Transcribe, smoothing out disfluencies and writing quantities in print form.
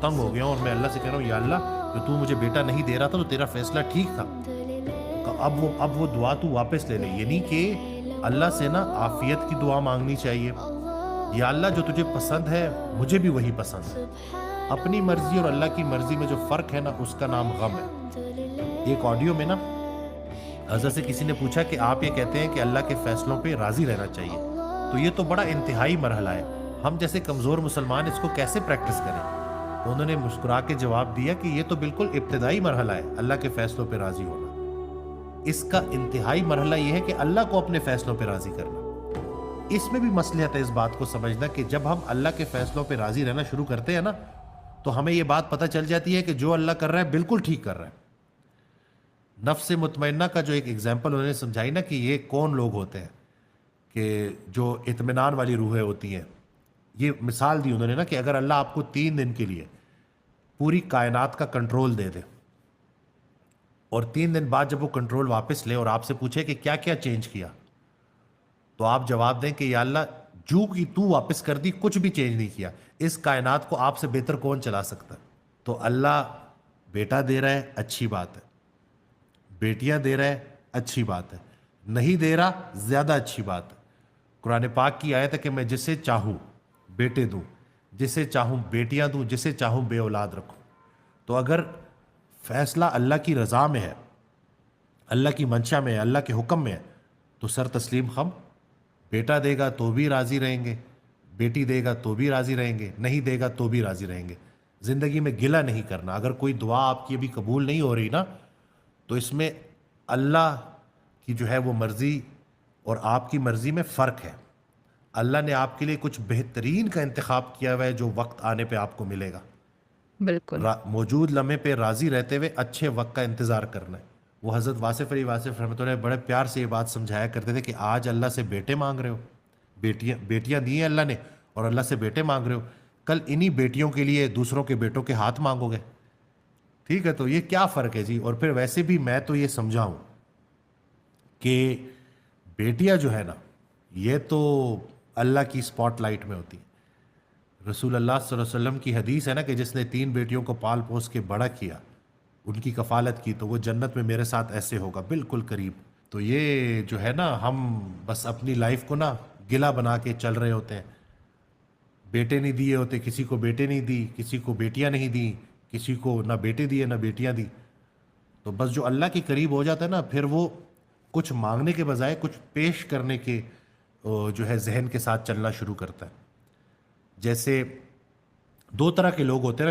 تنگ ہو گیا ہوں اور میں اللہ سے کہہ رہا ہوں یا اللہ جو تو مجھے بیٹا نہیں دے رہا تھا تو تیرا فیصلہ ٹھیک تھا، اب وہ دعا تو واپس لے لے. یعنی کہ اللہ سے نا عافیت کی دعا مانگنی چاہیے. یا اللہ جو تجھے پسند ہے مجھے بھی وہی پسند ہے. اپنی مرضی اور اللہ کی مرضی میں جو فرق ہے نا اس کا نام غم ہے. ایک آڈیو میں نا حضرت سے کسی نے پوچھا کہ آپ یہ کہتے ہیں کہ اللہ کے فیصلوں پہ راضی رہنا چاہیے، تو یہ تو بڑا انتہائی مرحلہ ہے، ہم جیسے کمزور مسلمان اس کو کیسے پریکٹس کریں؟ تو انہوں نے مسکرا کے جواب دیا کہ یہ تو بالکل ابتدائی مرحلہ ہے اللہ کے فیصلوں پہ راضی ہونا. اس کا انتہائی مرحلہ یہ ہے کہ اللہ کو اپنے فیصلوں پہ راضی کرنا. اس میں بھی مصلحت ہے اس بات کو سمجھنا کہ جب ہم اللہ کے فیصلوں پہ راضی رہنا شروع کرتے ہیں نا تو ہمیں یہ بات پتہ چل جاتی ہے کہ جو اللہ کر رہا ہے بالکل ٹھیک کر رہا ہے. نفس مطمئنہ کا جو ایک ایگزامپل انہوں نے سمجھائی نا کہ یہ کون لوگ ہوتے ہیں کہ جو اطمینان والی روحیں ہوتی ہیں. یہ مثال دی انہوں نے نا کہ اگر اللہ آپ کو 3 دن کے لیے پوری کائنات کا کنٹرول دے دے اور 3 دن بعد جب وہ کنٹرول واپس لے اور آپ سے پوچھے کہ کیا کیا چینج کیا، تو آپ جواب دیں کہ یا اللہ جو کی تو واپس کر دی، کچھ بھی چینج نہیں کیا. اس کائنات کو آپ سے بہتر کون چلا سکتا ہے؟ تو اللہ بیٹا دے رہا ہے، اچھی بات ہے. بیٹیاں دے رہا ہے، اچھی بات ہے. نہیں دے رہا، زیادہ اچھی بات ہے. قرآن پاک کی آیت ہے کہ میں جسے چاہوں بیٹے دوں، جسے چاہوں بیٹیاں دوں، جسے چاہوں بے اولاد رکھوں. تو اگر فیصلہ اللہ کی رضا میں ہے، اللہ کی منشا میں ہے، اللہ کے حکم میں ہے، تو سر تسلیم خم. بیٹا دے گا تو بھی راضی رہیں گے، بیٹی دے گا تو بھی راضی رہیں گے، نہیں دے گا تو بھی راضی رہیں گے. زندگی میں گلہ نہیں کرنا. اگر کوئی دعا آپ کی ابھی قبول نہیں ہو رہی نا تو اس میں اللہ کی جو ہے وہ مرضی اور آپ کی مرضی میں فرق ہے. اللہ نے آپ کے لیے کچھ بہترین کا انتخاب کیا ہوا ہے جو وقت آنے پہ آپ کو ملے گا. بالکل. موجود لمحے پہ راضی رہتے ہوئے اچھے وقت کا انتظار کرنا ہے. وہ حضرت واصف علی واصف رحمۃ اللہ بڑے پیار سے یہ بات سمجھایا کرتے تھے کہ آج اللہ سے بیٹے مانگ رہے ہو، بیٹیاں دی ہیں اللہ نے اور اللہ سے بیٹے مانگ رہے ہو، کل انہی بیٹیوں کے لیے دوسروں کے بیٹوں کے ہاتھ مانگو گے. ٹھیک ہے، تو یہ کیا فرق ہے جی؟ اور پھر ویسے بھی میں تو یہ سمجھا ہوں کہ بیٹیاں جو ہے نا یہ تو اللہ کی اسپاٹ لائٹ میں ہوتی. رسول اللہ صلی اللہ علیہ وسلم کی حدیث ہے نا کہ جس نے 3 بیٹیوں کو پال پوس کے بڑا کیا، ان کی کفالت کی، تو وہ جنت میں میرے ساتھ ایسے ہوگا بالکل قریب. تو یہ جو ہے نا ہم بس اپنی لائف کو نا گلا بنا کے چل رہے ہوتے ہیں. بیٹے نہیں دیے ہوتے، کسی کو بیٹے نہیں دی، کسی کو بیٹیاں نہیں دی، کسی کو نہ بیٹے دیے نہ بیٹیاں دی. تو بس جو اللہ کے قریب ہو جاتا ہے نا پھر وہ کچھ مانگنے کے بجائے کچھ پیش کرنے کے جو ہے ذہن کے ساتھ چلنا شروع کرتا ہے. جیسے 2 طرح کے لوگ ہوتے ہیں نا